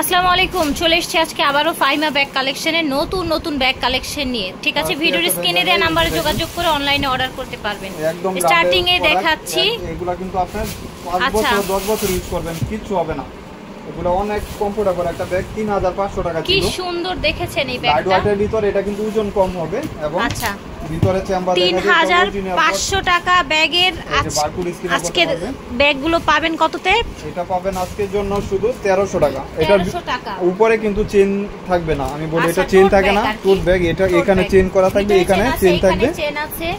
আসসালামু আলাইকুম, চলে এসেছি আজকে আবারও ফাইমা ব্যাগ কালেকশনের নতুন নতুন ব্যাগ কালেকশন নিয়ে। ঠিক আছে, ভিডিওর স্ক্রিনে দেওয়া নাম্বারে যোগাযোগ করে অনলাইনে অর্ডার করতে পারবেন। স্টার্টিং এ দেখাচ্ছি, এগুলা কিন্তু আপনি 5 বছর 10 বছর ইউজ করবেন, কিচ্ছু হবে না। এগুলো অনেক কমফোর্টেবল একটা ব্যাগ, 3500 টাকা ছিল। কি সুন্দর দেখেছেন এই ব্যাগটা। লাইটওয়েটের ভিতরে এটা কিন্তু ওজন কম হবে এবং আচ্ছা ভিতরে চেম্বার 3500 টাকা ব্যাগের। আজকে ব্যাগগুলো পাবেন কততে? এটা পাবেন আজকের জন্য শুধু 1300 টাকা। এটা উপরে কিন্তু চেইন থাকবে না, আমি বলি এটা চেইন থাকে না, টোট ব্যাগ। এটা এখানে চেইন করা থাকবে, এখানে চেইন থাকবে,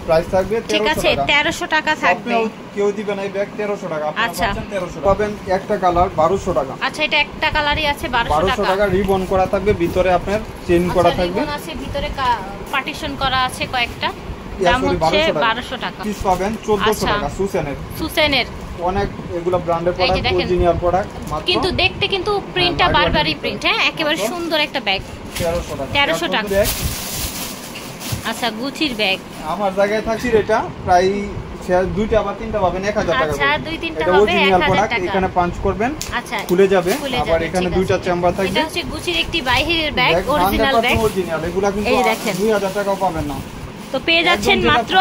প্রাইস থাকবে 1300 টাকা থাকবে। কেউ দিবে না এই ব্যাগ 1300 টাকা, আপনি পাচ্ছেন 1300 টাকা। পাবেন একটা কালার 1200 টাকা। আচ্ছা, এটা একটা কালারই আছে 1200 টাকা। রিবন করা থাকবে, ভিতরে আপনার চেইন করা থাকবে, রিবন আছে, ভিতরে পার্টিশন করা আছে কয়েকটা। দাম হচ্ছে 1200 টাকা। পিস পাবেন 1400 টাকা। সুসেনের অনেক এগুলা ব্র্যান্ডের প্রোডাক্ট, অরিজিনাল প্রোডাক্ট, কিন্তু দেখতে কিন্তু প্রিন্টটা বারবারি প্রিন্ট। হ্যাঁ, একেবারে সুন্দর একটা ব্যাগ। 1300 টাকা। আচ্ছা, গুচির ব্যাগ আমার জায়গায় থাকছে এটা প্রায় দুইটা বা তিনটা পাবেন 1000 টাকা। আচ্ছা, দুই তিনটা হবে 1000 টাকা। এখানে পাঞ্চ করবেন, আচ্ছা খুলে যাবে। আবার এখানে দুইটা চেম্বার থাকবে। এটা হচ্ছে গুচির একটি বাইরের ব্যাগ, অরিজিনাল ব্যাগ। এগুলা কিন্তু 2000 টাকাও পাবেন না, তো পেয়ে যাচ্ছেন মাত্র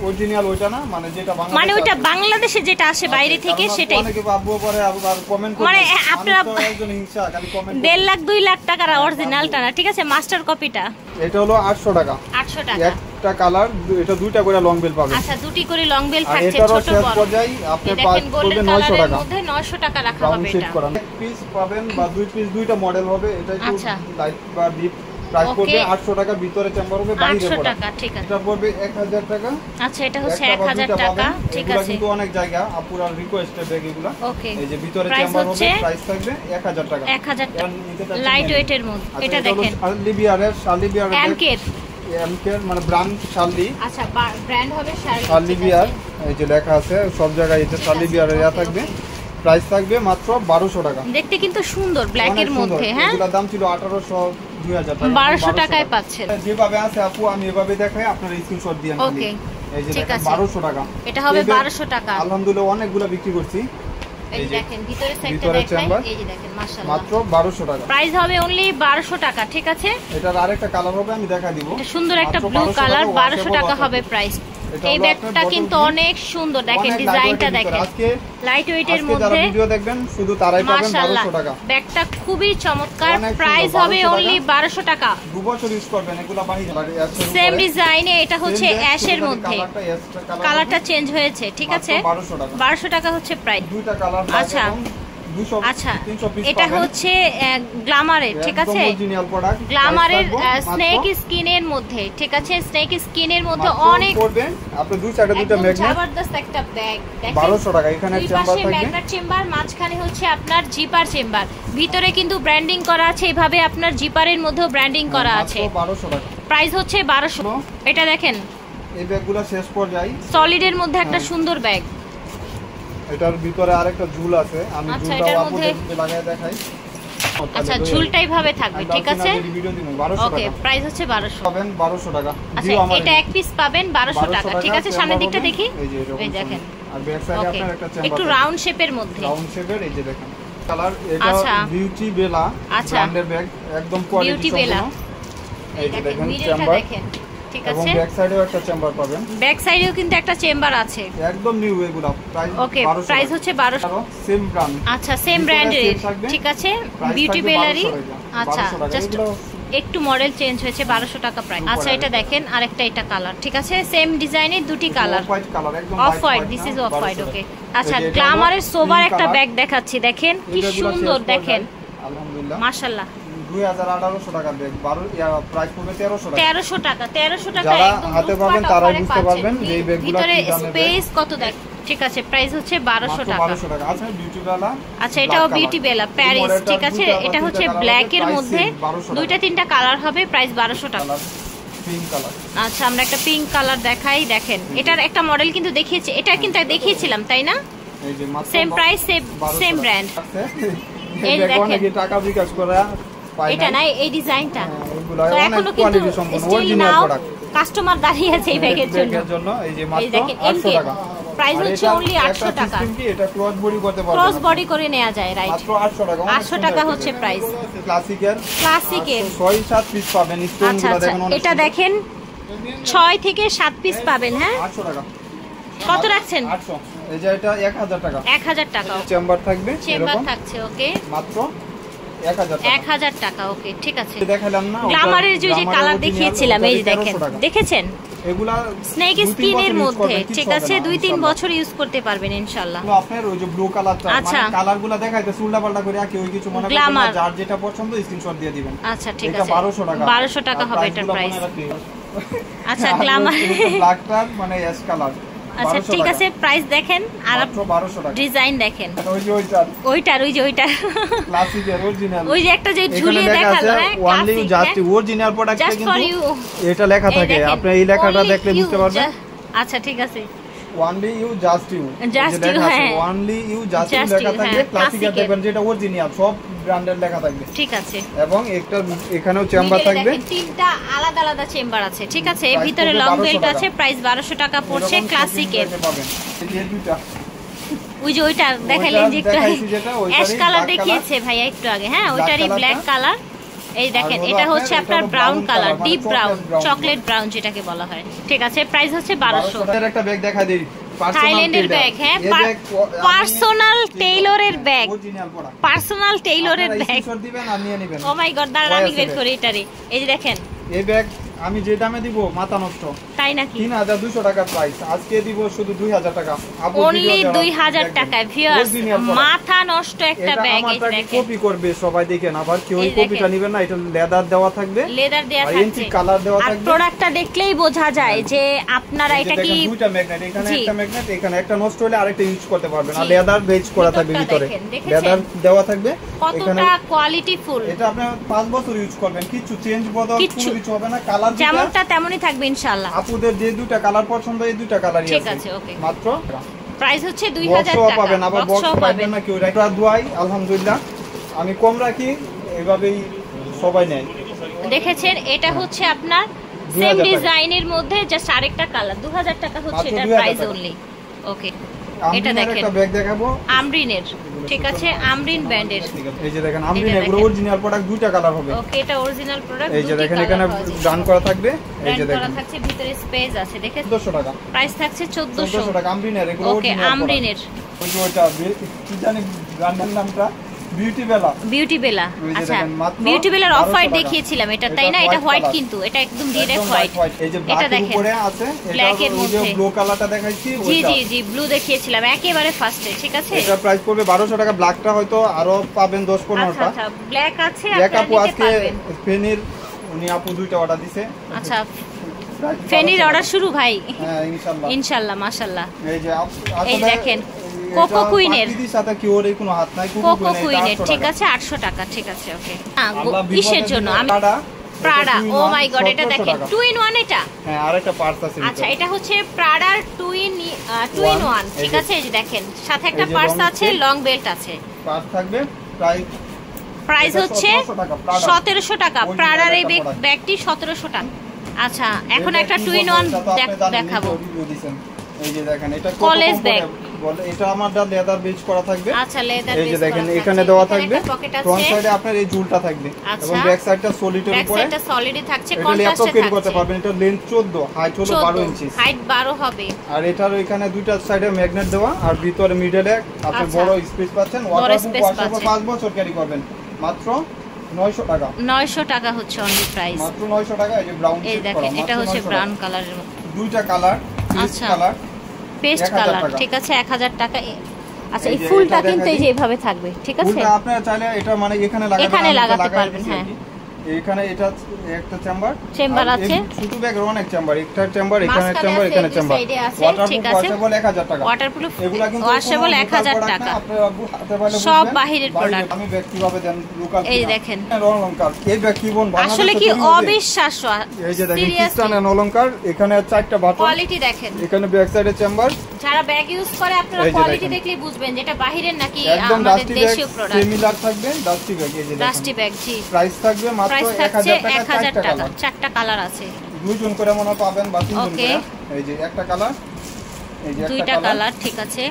অরিজিনাল। ওইটা না, মানে যেটা বাংলাদেশে, মানে ওইটা বাংলাদেশে যেটা আসে বাইরে থেকে সেটাই। অনেকে ভাববো পরে আবার কমেন্ট করবে, মানে আপনারা একজন হিংসা খালি কমেন্ট। 1.5 লাখ 2 লাখ টাকার অরিজিনালটা না, ঠিক আছে, মাস্টার কপিটা। এটা হলো 800 টাকা। 800 টাকা একটা কালার, এটা দুইটা করে লং বেল পাবেন। আচ্ছা, দুটি করে লং বেল থাকছে, ছোট বড়। পর্যায়ে আপনি পাবেন 900 টাকা। মধ্যে 900 টাকা রাখা হবে এটা। এক পিস পাবেন বা দুই পিস, দুইটা মডেল হবে। এটা একটু লাইট বা ডিপ। প্রাইস পড়বে 800 টাকা, ভিতরে চেম্বার হবে, বাইরে 800 টাকা। ঠিক আছে, এটা পড়বে 1000 টাকা। আচ্ছা, এটা হচ্ছে 1000 টাকা। ঠিক আছে, কিন্তু অনেক জায়গা আপুরা রিকোয়েস্টেড ব্যাগ এগুলা। ওকে, এই যে ভিতরে চেম্বার হবে, প্রাইস থাকবে 1000 টাকা। 1000 টাকা লাইট ওয়েটের মধ্যে। এটা দেখেন, শালিবিয়ার এমকের মানে ব্র্যান্ড শালি। আচ্ছা, ব্র্যান্ড হবে শালিবিয়ার। এই যে লেখা আছে সব জায়গায়, এটা শালিবিয়ার এর থাকবে। প্রাইস থাকবে মাত্র 1200 টাকা। দেখতে কিন্তু সুন্দর, ব্ল্যাক এর মধ্যে। হ্যাঁ, এগুলোর দাম ছিল 1800 2000 টাকা, 1200 টাকায় পাচ্ছেন। যেভাবে আছে আপু আমি এভাবে দেখাই, আপনারা স্ক্রিনশট দিয়েন। ওকে, এই যে ঠিক আছে, 1200 টাকা। এটা হবে 1200 টাকা। আলহামদুলিল্লাহ অনেকগুলো বিক্রি করছি। এই দেখেন ভিতরে সাইডটা দেখেন, এই যে দেখেন, মাশাআল্লাহ, মাত্র 1200 টাকা। প্রাইস হবে অনলি 1200 টাকা। ঠিক আছে, এটার আরেকটা কালার হবে, আমি দেখাই দিব। এটা সুন্দর একটা ব্লু কালার, 1200 টাকা হবে প্রাইস। এই ব্যাগটা কিন্তু অনেক সুন্দর, দেখেন ডিজাইনটা দেখেন, লাইট ওয়েটের মধ্যে। যারা ভিডিও দেখবেন শুধু তারাই পাবেন 1200 টাকা। ব্যাগটা খুবই চমৎকার, প্রাইস হবে অনলি 1200 টাকা। 2 বছর ইউজ করবেন, এগুলা বাইরে সেম ডিজাইনে। এটা হচ্ছে অ্যাশের মধ্যে, কালারটা চেঞ্জ হয়েছে। ঠিক আছে, 1200 টাকা হচ্ছে প্রাইস। দুইটা কালার। আচ্ছা আচ্ছা, এটা হচ্ছে গ্ল্যামারের। ঠিক আছে, গ্ল্যামারের স্নেক স্কিনের মধ্যে। ঠিক আছে, স্নেক স্কিনের মধ্যে অনেক করবেন আপনি দুই সাইডে দুটো ম্যাগনেট। জবরদস্ত একটা ব্যাগ, দেখেন 1200 টাকা। এখানে চেম্বার থাকবে, ম্যাগনেট চেম্বার, মাঝখানে হচ্ছে আপনার জিপার চেম্বার, ভিতরে কিন্তু ব্র্যান্ডিং করা আছে। এইভাবে আপনার জিপারের মধ্যেও ব্র্যান্ডিং করা আছে। 1200 টাকা, প্রাইস হচ্ছে 1200। এটা দেখেন, এই ব্যাগগুলো শেষ পর্যায়ে সলিডের মধ্যে একটা সুন্দর ব্যাগ। এটার ভিতরে আরেকটা ঝুল আছে, আমি ঝুলটা আপনাদের লাগায় দেখাই। আচ্ছা, ঝুলটাই ভাবে থাকবে। ঠিক আছে, ওকে, প্রাইস হচ্ছে 1200 পাবেন 1200 টাকা। আচ্ছা, এটা এক পিস পাবেন 1200 টাকা। ঠিক আছে, সামনের দিকটা দেখি, এই দেখেন, আর ব্যাক সাইডে আপনার একটা চেম্বার, একটু রাউন্ড শেপের মধ্যে, রাউন্ড শেপের। এই যে দেখেন কালার, এটা বিউটি বেলা ব্র্যান্ডের ব্যাগ, একদম কোয়ালিটি বিউটি বেলা। এই যে দেখেন চেম্বার, ঠিক আছে, এবং ব্যাক সাইডেও একটা চেম্বার পাবেন। ব্যাক সাইডেও কিন্তু একটা চেম্বার আছে, একদম নিউ এগুলা। প্রাইস ওকে, প্রাইস হচ্ছে 1200। সেম ব্র্যান্ড, আচ্ছা, সেম ব্র্যান্ডের। ঠিক আছে, বিউটি বেলারই। আচ্ছা, জাস্ট একটু মডেল চেঞ্জ হয়েছে, 1200 টাকা প্রাইস। আচ্ছা, এটা দেখেন আরেকটা, এটা কালার। ঠিক আছে, সেম ডিজাইনের দুটি colour, off white, this is off white. Okay, আচ্ছা, গ্ল্যামারের সোবার একটা ব্যাগ দেখাচ্ছি, দেখেন কি সুন্দর, দেখেন আলহামদুলিল্লাহ, মাশাআল্লাহ। 2800 টাকা ব্যাগ, প্রাইস পড়বে 1300 টাকা। 1300 টাকা, 1300 টাকা যারা একদম হাতে পাবেন তারাই বুঝতে পারবেন যে এই ব্যাগগুলো ভিতরে স্পেস কত দেখ। ঠিক আছে, প্রাইস হচ্ছে 1200 টাকা। 1200 টাকা। আচ্ছা, বিউটি বেলা। আচ্ছা, এটাও বিউটি বেলা প্যারিস। ঠিক আছে, এটা হচ্ছে ব্ল্যাক এর মধ্যে, দুইটা তিনটা কালার হবে, প্রাইস 1200 টাকা। Pink colour. আচ্ছা, আমরা একটা পিঙ্ক কালার দেখাই, দেখেন এটার একটা মডেল কিন্তু দেখিয়েছি, এটা কিন্তু দেখিয়েছিলাম তাই না? এই যে মাত্র সেম প্রাইস, সেম ব্র্যান্ড। এই দেখেন অনেকে টাকা বিকাশ করে এটা না, এই ডিজাইনটা তো এখনো কিন্তু অরিজিনাল প্রোডাক্ট, কাস্টমার দাঁড়িয়ে আছে এই ব্যাগের জন্য। এই যে মাত্র 800 টাকা। প্রাইস হচ্ছে অনলি 800 টাকা। এটা ক্রস বডি করতে পারবেন, ক্রস বডি করে নেওয়া যায়, রাইট। মাত্র 800 টাকা। 800 টাকা হচ্ছে প্রাইস। ক্লাসিকের 6-7 পিস পাবেন। স্টোনগুলো দেখেন, এটা দেখেন 6 থেকে 7 পিস পাবেন। হ্যাঁ 800 টাকা। কত রাখছেন? 800। এই যে এটা 1000 টাকা। 1000 টাকা চেম্বার থাকবে, চেম্বার থাকছে, ওকে, মাত্র 1000 টাকা। ওকে ঠিক আছে। দেখালাম না গ্ল্যামারের যে কালার দেখিয়েছিলাম, এই যে দেখেন, দেখেছেন এগুলা স্নেক স্কিনের মধ্যে, ঠিক আছে, 2-3 বছর ইউজ করতে পারবেন ইনশাআল্লাহ। তো আপনার ওই যে ব্লু কালারটা, মানে কালারগুলো দেখাইতে উল্টা পাল্টা করে কি ওই কিছু মনে করেন না, যার যেটা পছন্দ স্ক্রিনশট দিয়ে দিবেন। আচ্ছা ঠিক আছে, এটা 1200 টাকা। 1200 টাকা হবে এটার প্রাইস। আচ্ছা গ্ল্যামার ব্ল্যাকটা মানে অ্যাশ কালার। আচ্ছা ঠিক আছে, প্রাইস দেখেন আর 1200 টাকা। ডিজাইন দেখেন, ওই যে ওইটা ক্লাসিকের অরিজিনাল, ওই যে একটা যে ঝুলিয়ে দেখালো, হ্যাঁ ওনলি জাস্ট অরিজিনাল প্রোডাক্টটা কিন্তু এটা লেখা থাকে, আপনি এই লেখাটা দেখলে বুঝতে পারবেন। আচ্ছা ঠিক আছে, only you just you, only you just you লেখা থাকে। ক্লাসিকের দেখবেন যেটা অরিজিনাল, সব ব্র্যান্ডের লেখা থাকবে, ঠিক আছে। এবং একটা এখানেও চেম্বার থাকবে, তিনটা আলাদা আলাদা চেম্বার আছে, ঠিক আছে। এর ভিতরে লং বেল্ট আছে, প্রাইস 1200 টাকা পড়ছে ক্লাসিকের। এই দুটো ওই যে ওইটা দেখাইলেন যে একটা অ্যাশ কালার দেখিয়েছে ভাইয়া একটু আগে, হ্যাঁ ওইটারই ব্ল্যাক কালার। এই দেখেন, এটা হচ্ছে আপনার brown colour, deep brown, chocolate brown যেটাকে বলা হয়, ঠিক আছে। প্রাইস হচ্ছে 1200। এর একটা ব্যাগ দেখাই দেই, থাইল্যান্ডের ব্যাগ, হ্যাঁ পার্সোনাল টেইলরের ব্যাগ, পার্সোনাল টেইলরের ব্যাগ দিবেন আর নিয়ে নেবেন। ও মাই গড, দাঁড়ান আমি বের করি এটারে। এই যে দেখেন, এই ব্যাগ আমি যে দামে দিব মাথা নষ্ট, তাই নাকি? 3200 টাকা প্রাইস, আজকে দিব শুধু 2000 টাকা, অনলি 2000 টাকা। ভিউয়ার্স, মাথা নষ্ট একটা ব্যাগ। এই দেখেন, কপি করবে সবাই, দেখেন আবার কেউ কপিটা নেবেন না, এটা লেদার দেওয়া থাকবে, লেদার দেওয়া থাকছে, কালার দেওয়া থাকবে। আর প্রোডাক্টটা দেখলেই বোঝা যায় যে আপনারা এটা কি দুইটা ম্যাগনেট, এখানে একটা ম্যাগনেট, এখানে একটা নষ্ট হলে আরেকটা ইউজ করতে পারবেন। আর লেদার বেজ করা থাকবে, ভিতরে লেদার দেওয়া থাকবে। কতটা কোয়ালিটি ফুল, এটা আপনি 5 বছর ইউজ করবেন, কিছু চেঞ্জ বদল কিছু হবে না। কালার যেমনটা তেমনই থাকবে ইনশাআল্লাহ। আপুদের যে দুটো কালার পছন্দ, এই দুটো কালারই আছে, ঠিক আছে, ওকে। মাত্র প্রাইস হচ্ছে 2000 টাকা। পাবেন, আবার বক্স পাবেন না কেউ রাখা। দোয়াই আলহামদুলিল্লাহ আমি কম রাখি, এভাবেই সবাই নেয়। দেখেছেন, এটা হচ্ছে আপনার সেম ডিজাইনের মধ্যে জাস্ট আরেকটা কালার, 2000 টাকা হচ্ছে এটার প্রাইস অনলি। ওকে, এটা দেখেন, একটা ব্যাগ দেখাবো আমরিনের, ঠিক আছে, আমরিন ব্র্যান্ডের। এই যে দেখেন, আমরিন এর অরিজিনাল প্রোডাক্ট, দুইটা কালার হবে। ওকে, এটা অরিজিনাল প্রোডাক্ট, এই যে দেখেন এখানে ডান করা থাকবে, এই যে দেখেন করা থাকছে, ভিতরে স্পেস আছে, দেখেন 1400 টাকা প্রাইস থাকছে। 1400 টাকা আমরিনের, এগুলো অরিজিনাল। ওকে, আমরিনের ওই যে ওটা কি জানি ব্র্যান্ডের নামটা, বিউটি বেলা। বিউটি বেলা, আচ্ছা বিউটি বেলার অফ হোয়াইট দেখিয়েছিলাম এটা, তাই না? এটা হোয়াইট, কিন্তু এটা একদম ডিরেক্ট হোয়াইট। এই যে ব্ল্যাকের উপরে আছে, ব্ল্যাকের মধ্যে ব্লু কালারটা দেখাইছি, জি জি জি, ব্লু দেখিয়েছিলাম একেবারে ফার্স্টে, ঠিক আছে। এটা প্রাইস পড়বে 1200 টাকা। ব্ল্যাকটা হয়তো আরো পাবেন 10-15টা। আচ্ছা, ব্ল্যাক আছে, আপু আজকে ফেনির উনি আপু দুইটা অর্ডার দিছে। আচ্ছা, ফেনির অর্ডার শুরু ভাই। হ্যাঁ ইনশাআল্লাহ ইনশাআল্লাহ, মাশাআল্লাহ। এই যে এই দেখেন, কোকো কুইনের, দিদির সাথে কি ওর কোনো হাত নাই, কোকো কুইনের, ঠিক আছে, 800 টাকা, ঠিক আছে। ওকে, কিসের জন্য? আমি প্রাডা, ও মাই গড, এটা দেখেন 2 in 1। এটা হ্যাঁ, আরেকটা পার্টস আছে। আচ্ছা, এটা হচ্ছে প্রাডার 2 in 1, ঠিক আছে। এই যে দেখেন, সাথে একটা পার্টস আছে, লং বেল্ট আছে, পার্টস থাকবে। প্রাইস হচ্ছে 1700 টাকা। প্রাডার এই ব্যাগটি 1700 টাকা। আচ্ছা, এখন একটা 2 in 1 দেখাবো। এই যে দেখেন, এটা কলেজ ব্যাগ বলে, এটা আমারটা লেদার বেজ করা থাকবে। আচ্ছা, লেদার বেজ। এই যে দেখেন, এখানে দেওয়া থাকবে, ফ্রন্ট সাইডে আপনার এই ঝুলটা থাকবে, এবং ব্যাক সাইডটা সলিডের উপরে, ব্যাক সাইডটা সলিডই থাকছে, কন্ট্রাস্টে থাকছে, করতে পারবেন। এটা লেন্থ 14, হাইট হলো 12 ইঞ্চি, হাইট 12 হবে। আর এটার ওইখানে দুইটা সাইডে ম্যাগনেট দেওয়া, আর ভিতরে মিডলে আপনি বড় স্পেস পাচ্ছেন। ওয়াটারপ্রুফ 5 বছর ক্যারি করবেন, মাত্র 900 টাকা। 900 টাকা হচ্ছে অনলি প্রাইস, মাত্র 900 টাকা। এই যে ব্রাউন এই দেখেন, এটা হচ্ছে ব্রাউন কালারের মধ্যে, দুইটা কালার, আচ্ছা কালার, পেস্ট কালার, ঠিক আছে, 1000 টাকা। আচ্ছা, এই ফুলটা কিন্তু এই যে এইভাবে থাকবে, ঠিক আছে। ফুলটা আপনি চাইলে এটা মানে এখানে লাগাতে পারবেন, হ্যাঁ। এখানে এটা একটা চেম্বার আছে, ছোট ব্যাগের অনেক চেম্বার, একটা চেম্বার, এখানে চেম্বার, এখানে চেম্বার। ওয়াটারপ্রুফ বলে 1000 টাকা। ওয়াটারপ্রুফ এগুলা কিন্তু ওয়াশেবল 1000 টাকা। সব বাহিরের প্রোডাক্ট। আমি ব্যক্তিগতভাবে দেন লোকাল। এই দেখেন, অলংকার, এই ব্যাগ কি বল আসলে কি অবিশ্বাস্য। এই যে দেখেন, ক্রিস্টান অলংকার, এখানে 4টা বাটন, কোয়ালিটি দেখেন। এখানে ব্যাক সাইডে চেম্বার। যারা ব্যাগ ইউজ করে আপনারা কোয়ালিটি দেখলেই বুঝবেন যেটা বাহিরের নাকি আমাদের দেশীয় প্রোডাক্ট। সিমিলার থাকবে, ডাস্টি ব্যাগ। এই যে দেখেন, ডাস্টি ব্যাগ, জি। প্রাইস থাকবে মাত্র 1000 টাকা। 4টা কালার আছে, দুইজন করে মনে পাবেন বা তিনজন করে। এই যে একটা কালার, দুইটা কালার, ঠিক আছে।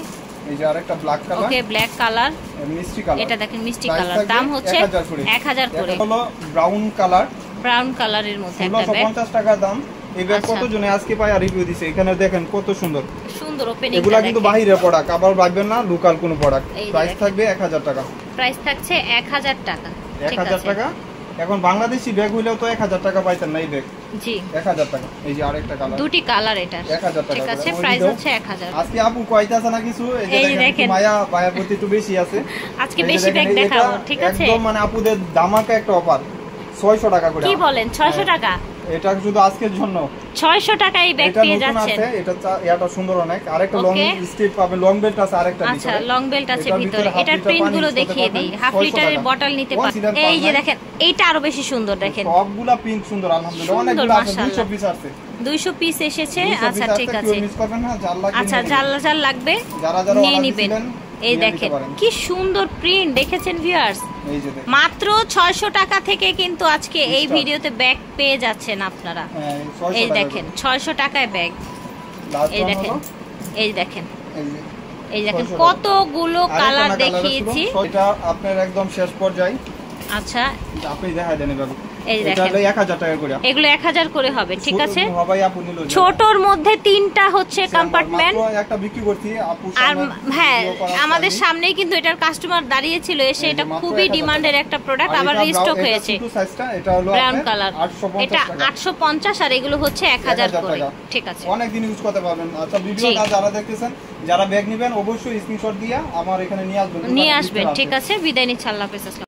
এই যে আরেকটা black colour, okay black colour, মিষ্টি কালার, এটা দেখেন মিষ্টি কালার, দাম হচ্ছে 1000 করে। এটা হলো ব্রাউন কালার, ব্রাউন কালারের মধ্যে একটা ব্যাগ, 1650 টাকা দাম। এই ব্যাগ কত জনে আজকে পায় আর রিভিউ দিছে, এখানে দেখেন কত সুন্দর সুন্দর ওপেনিং। এগুলা কিন্তু বাইরের প্রোডাক্ট, আবার ভাববেন না লোকাল কোন প্রোডাক্ট। প্রাইস থাকবে 1000 টাকা, প্রাইস থাকছে 1000 টাকা, 1000 টাকা। এখন বাংলাদেশি ব্যাগ হইলেও তো 1000 টাকা পাইতেন না, এই ব্যাগ জি 1000 টাকা। এই যে আরেকটা কালার, দুটি কালার, এটা 1000 টাকা, ঠিক আছে। প্রাইস হচ্ছে 1000। আজকে আপু কয়তাছে না কিছু, এই যে দেখেন মায়া বায়ার প্রতি একটু বেশি আছে, আজকে বেশি ব্যাগ দেখাবো, ঠিক আছে। একদম মানে আপুদের ধামাকা একটা অফার, 600 টাকা করে। কি বলেন 600 টাকা? এটা শুধু আজকের জন্য 600 টাকা এই ব্যাগ পেয়ে যাচ্ছেন। এটা সুন্দর অনেক। আরেকটা লং স্ট্রিপ পাবে, লং বেল্ট আছে আরেকটা ভিতরে। আচ্ছা লং বেল্ট আছে ভিতরে। এটার প্রিন্ট গুলো দেখিয়ে দেই। হাফ লিটারের বটল নিতে পারেন। এই যে দেখেন, এইটা আরো বেশি সুন্দর, দেখেন সবগুলা প্রিন্ট সুন্দর আলহামদুলিল্লাহ। অনেকগুলো আছে, 200 পিস আছে, 200 পিস এসেছে। আচ্ছা ঠিক আছে, মিস করবেন না, যার লাগবে আচ্ছা যার লাগবে নিয়ে নেবেন। এই দেখেন কি সুন্দর প্রিন্ট, দেখেছেন ভিউয়ার্স? মাত্র 600 টাকা থেকে কিন্তু আজকে এই ভিডিওতে ব্যাগ পেয়ে যাচ্ছেন আপনারা। এই দেখেন 600 টাকায় ব্যাগ। এই দেখেন, এই দেখেন, এই দেখেন কতগুলো কালার দেখিয়েছি। এটা আপনার একদম শেষ পর্যায়ে। আচ্ছা আপনি দেখাই দেন বাবু। এই দেখেন 1000 টাকা করে, এগুলো 1000 করে হবে, ঠিক আছে। সবাই আপু নিলো, ছোটর মধ্যে 3টা হচ্ছে কম্পার্টমেন্ট। একটা বিক্রি করছি আপু, আর হ্যাঁ আমাদের সামনেই কিন্তু এটার কাস্টমার দাঁড়িয়ে ছিল এসে। এটা খুবই ডিমান্ডের একটা প্রোডাক্ট, আবার রিস্টক হয়েছে। এটা হলো ব্রাউন কালার, এটা 850 আর এগুলো হচ্ছে 1000 করে, ঠিক আছে। অনেক দিন ইউজ করতে পারবেন। আচ্ছা ভিডিওটা যারা দেখতেছেন, যারা ব্যাগ নেবেন অবশ্যই স্ক্রিনশট দিয়ে আমার এখানে নিয়ে আসবেন, ঠিক আছে। বিদায় নিচ্ছি, আল্লাহ হাফেজ।